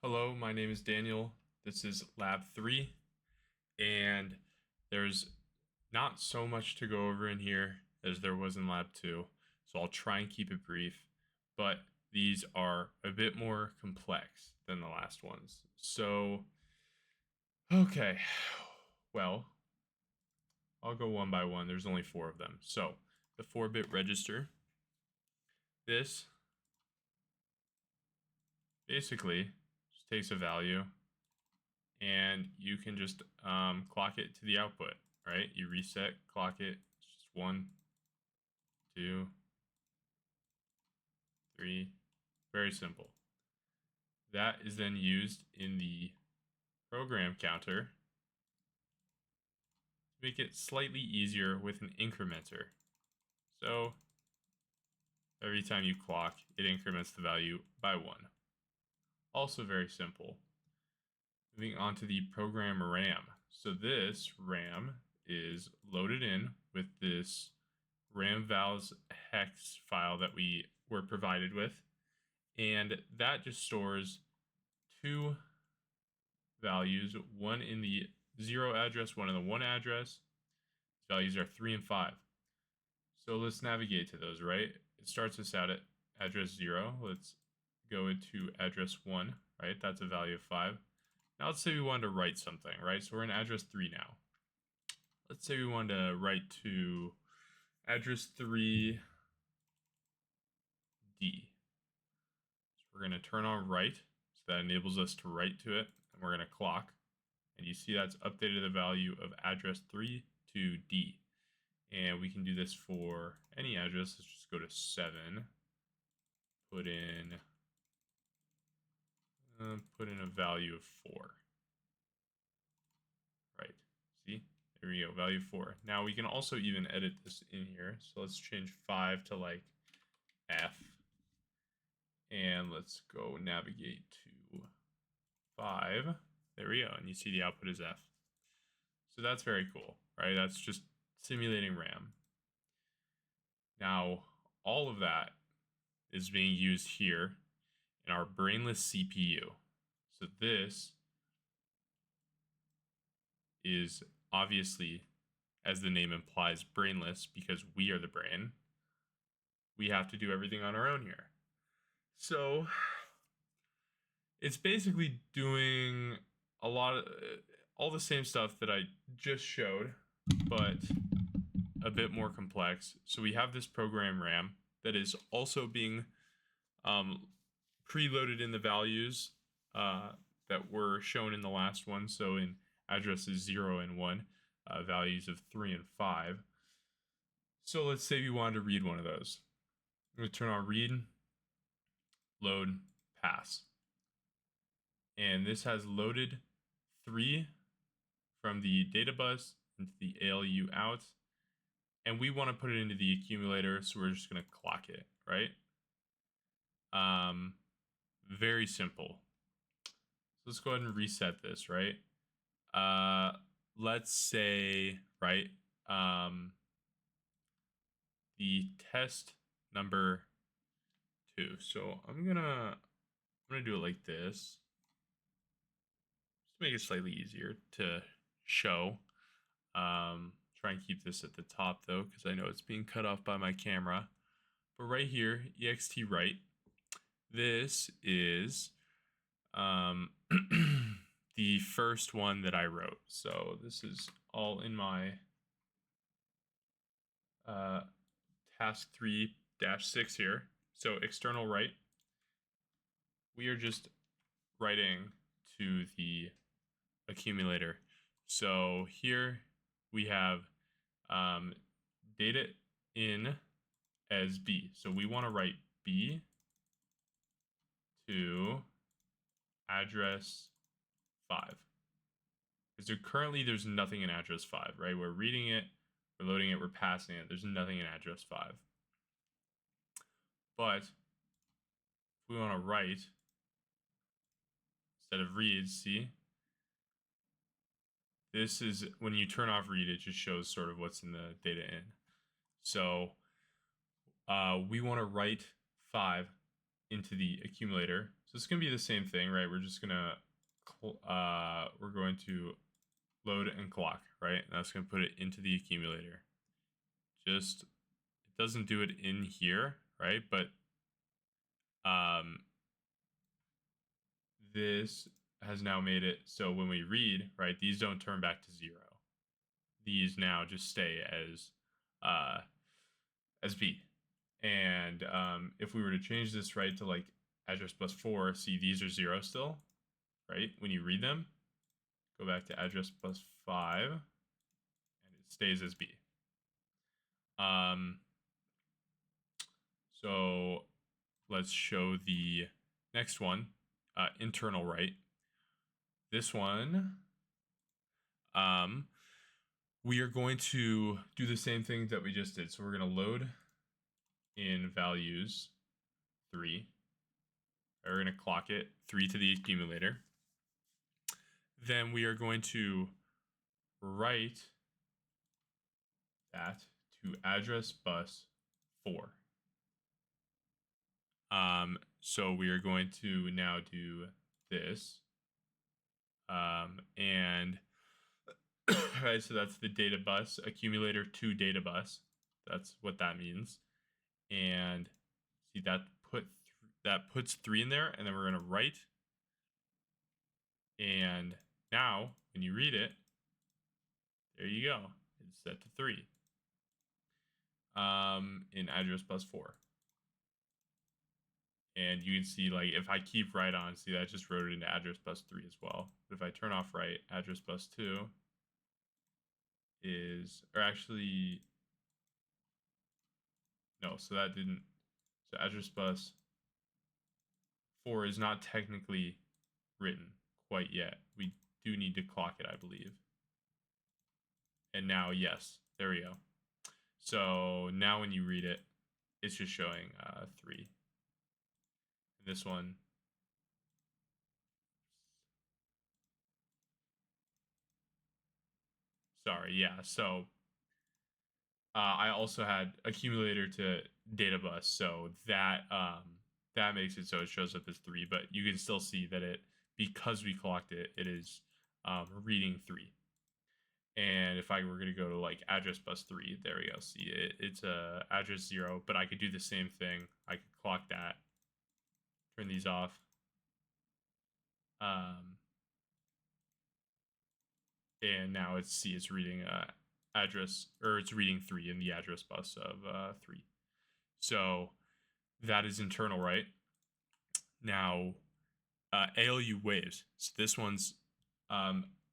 Hello, my name is Daniel. This is Lab 3, and there's not so much to go over in here as there was in Lab 2, so I'll try and keep it brief, but these are a bit more complex than the last ones. So, okay, well, I'll go one by one. There's only 4 of them. So, the 4-bit register, this basically just takes a value and you can just clock it to the output, right? You reset, clock it, it's just 1, 2, 3, very simple. That is then used in the program counter to make it slightly easier with an incrementer. So every time you clock, it increments the value by 1. Also very simple. Moving on to the program RAM. So this RAM is loaded in with this RAM vals hex file that we were provided with, and that just stores 2 values, one in the 0 address, one in the 1 address. These values are 3 and 5. So let's navigate to those, right? It starts us out at address 0. Let's go into address 1, right? That's a value of 5. Now let's say we wanted to write something, right? So we're in address 3 now. Let's say we wanted to write to address 3D. So we're going to turn on write, so that enables us to write to it, and we're going to clock. And you see that's updated the value of address 3 to D. And we can do this for any address. Let's just go to 7. Put in a value of 4. Right. See? There we go. Value 4. Now we can also even edit this in here. So let's change 5 to like F. And let's go navigate to 5. There we go. And you see the output is F. So that's very cool, right? That's just simulating RAM. Now, all of that is being used here in our brainless CPU. So this is obviously, as the name implies, brainless because we are the brain. We have to do everything on our own here. So it's basically doing a lot of all the same stuff that I just showed, but a bit more complex. So we have this program RAM that is also being preloaded in the values that were shown in the last one. So in addresses 0 and 1, values of 3 and 5. So let's say we wanted to read one of those. I'm going to turn on read, load, pass. And this has loaded 3 from the data bus into the ALU out. And we want to put it into the accumulator, so we're just going to clock it, right? Very simple. So let's go ahead and reset this, right? Let's say, right, the test number 2. So I'm gonna do it like this, just to make it slightly easier to show. Try and keep this at the top though, because I know it's being cut off by my camera. But right here, ext write. This is the first one that I wrote. So this is all in my task 3-6 here. So external write. We are just writing to the accumulator. So here we have data in as B. So we want to write B to address 5. Because there's nothing in address 5, right? We're reading it, we're loading it, we're passing it. There's nothing in address 5. But if we want to write, instead of read, see? This is, when you turn off read, it just shows sort of what's in the data in. So we want to write 5 into the accumulator. So it's going to be the same thing, right? We're just going to load and clock, right? And that's going to put it into the accumulator. Just, it doesn't do it in here, right? But this has now made it so when we read, right, these don't turn back to 0. These now just stay as B. And if we were to change this, right, to like address bus 4, see these are 0 still, right? When you read them, go back to address bus 5, and it stays as B. So let's show the next one, internal write. This one, we are going to do the same thing that we just did. So we're going to load in values 3. We're going to clock it 3 to the accumulator. Then we are going to write that to address bus 4. So we are going to now do this. And right, so that's the data bus, accumulator to data bus. That's what that means. And see that puts 3 in there, and then we're going to write. And now when you read it, there you go. It's set to 3 in address bus 4. And you can see, like, if I keep write on, see that I just wrote it into address bus 3 as well. But if I turn off write, address bus 2 is, or actually, no, so that didn't, so address bus 4 is not technically written quite yet. We do need to clock it, I believe. And now, yes, there we go. So now when you read it, it's just showing 3. This one, sorry, yeah. So I also had accumulator to data bus, so that that makes it so it shows up as 3. But you can still see that it, because we clocked it, it is reading 3. And if I were going to go to like address bus 3, there we go. See, it's address 0, but I could do the same thing. I could clock that, turn these off. And now it's reading address, or it's reading 3 in the address bus of 3. So that is internal, right? Now, ALU waves. So this one's,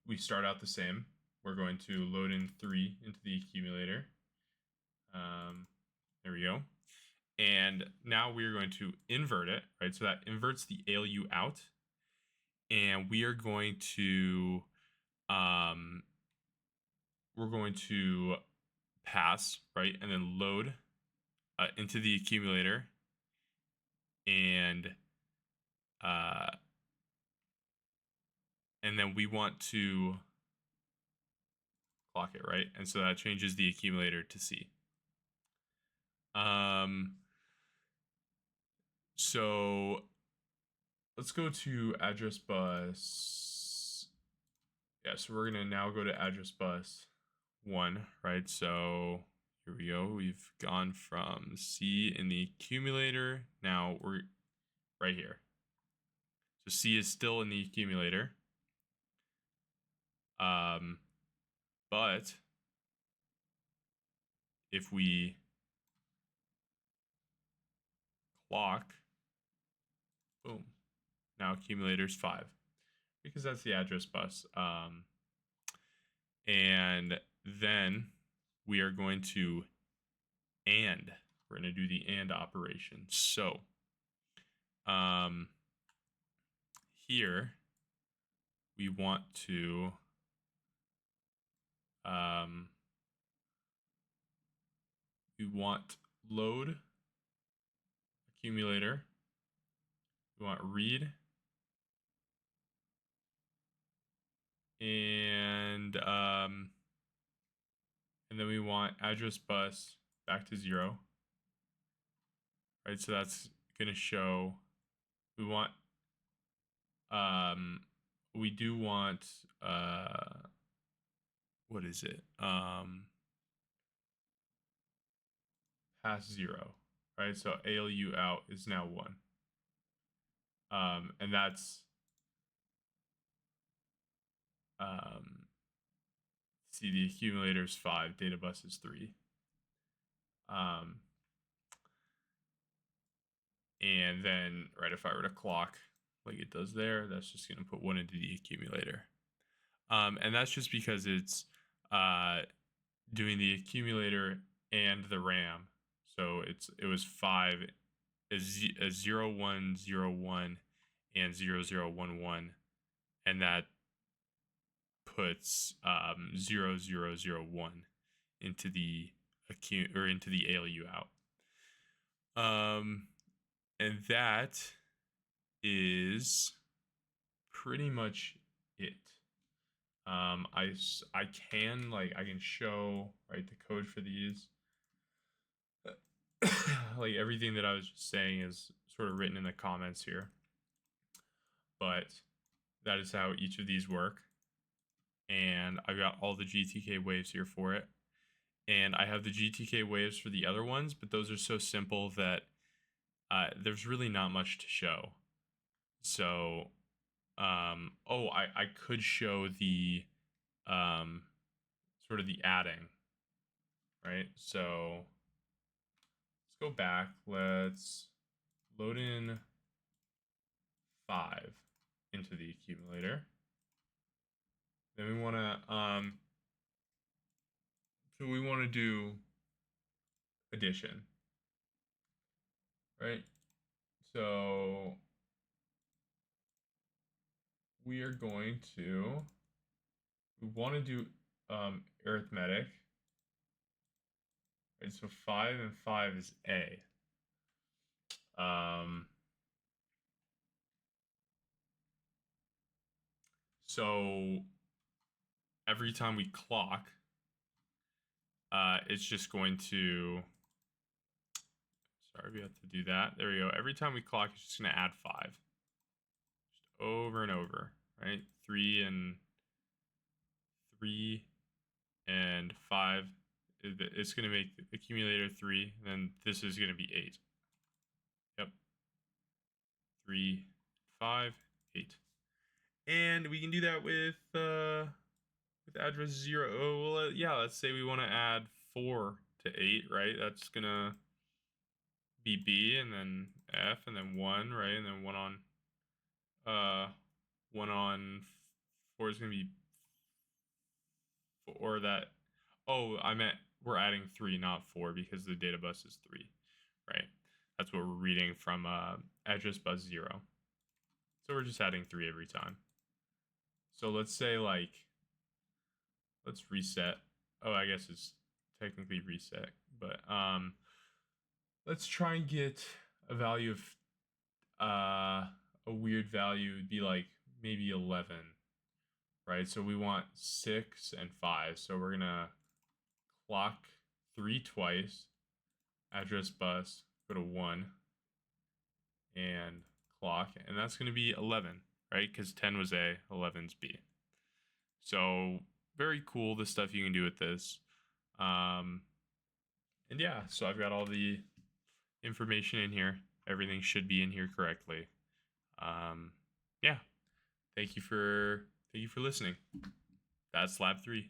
we start out the same. We're going to load in 3 into the accumulator. There we go. And now we're going to invert it, right? So that inverts the ALU out. And we are going to, pass, right? And then load into the accumulator. And then we want to clock it, right? And so that changes the accumulator to C. So let's go to address bus. Yeah, so we're gonna now go to address bus 1, right? So here we go. We've gone from C in the accumulator. Now we're right here. So C is still in the accumulator. But if we clock, boom, now accumulator's 5, because that's the address bus. And then we are going to AND. We're going to do the AND operation. So here we want to load accumulator. We want read. And then we want address bus back to 0. Right, so that's going to show, we want we do want, what is it? Past 0, right? So ALU out is now 1. And that's, see, the accumulator is 5, data bus is 3. And then, right, if I were to clock like it does there, that's just going to put 1 into the accumulator. And that's just because it's doing the accumulator and the RAM. So it was 5, a 0, 1, 0, 1, and 0, 0, 1, 1. And that puts 0, 0, 0, 1 into the into the ALU out. And that is pretty much it. I can show, right, the code for these. Like everything that I was just saying is sort of written in the comments here. But that is how each of these work. And I've got all the GTK waves here for it. And I have the GTK waves for the other ones, but those are so simple that there's really not much to show. So, I could show the sort of the adding, right? So let's go back. Let's load in 5 into the accumulator. Then we want to so we want to do addition, right? So we are going to, we want to do arithmetic, right? So 5 and 5 is A. So every time we clock, it's just going to, sorry, we have to do that. There we go. Every time we clock, it's just going to add 5. Just over and over, right? 3 and 5. It's going to make the accumulator 3. Then this is going to be 8. Yep. 3, 5, 8. And we can do that with address 0. Oh, well, yeah, let's say we want to add 4 to 8, right? That's going to be B, and then F, and then 1, right? And then 1 on 4 is going to be 4 that, oh, I meant we're adding 3, not 4, because the data bus is 3, right? That's what we're reading from address bus 0. So we're just adding 3 every time. So let's say, like, let's reset. Oh, I guess it's technically reset, but let's try and get a value of a weird value. Would be like maybe 11, right? So we want 6 and 5. So we're gonna clock 3 twice, address bus, go to 1, and clock, and that's gonna be 11, right? Because 10 was A, 11's B. So very cool, the stuff you can do with this. And yeah, so I've got all the information in here. Everything should be in here correctly. Yeah, thank you for listening. That's lab 3.